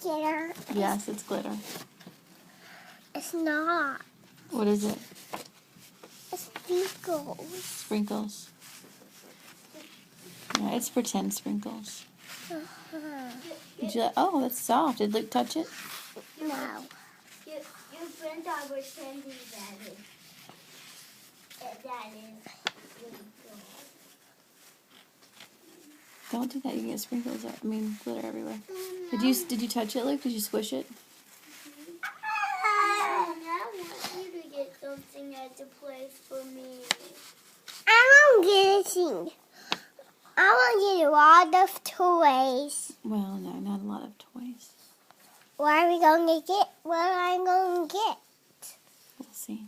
glitter. Yes, it's glitter. It's not. What is it? It's sprinkles. Sprinkles. Yeah, it's pretend sprinkles. Did you? Oh, that's soft. Did Luke touch it? No. Your friend thought was candy that is really good. Don't do that. You can get sprinkles. Glitter everywhere. Did you touch it, Luke? Did you squish it? I want you to get something at the place for me. I don't get anything. I want to get a lot of toys. Well, no, not a lot of toys. What are we going to get? What am I going to get? We'll see.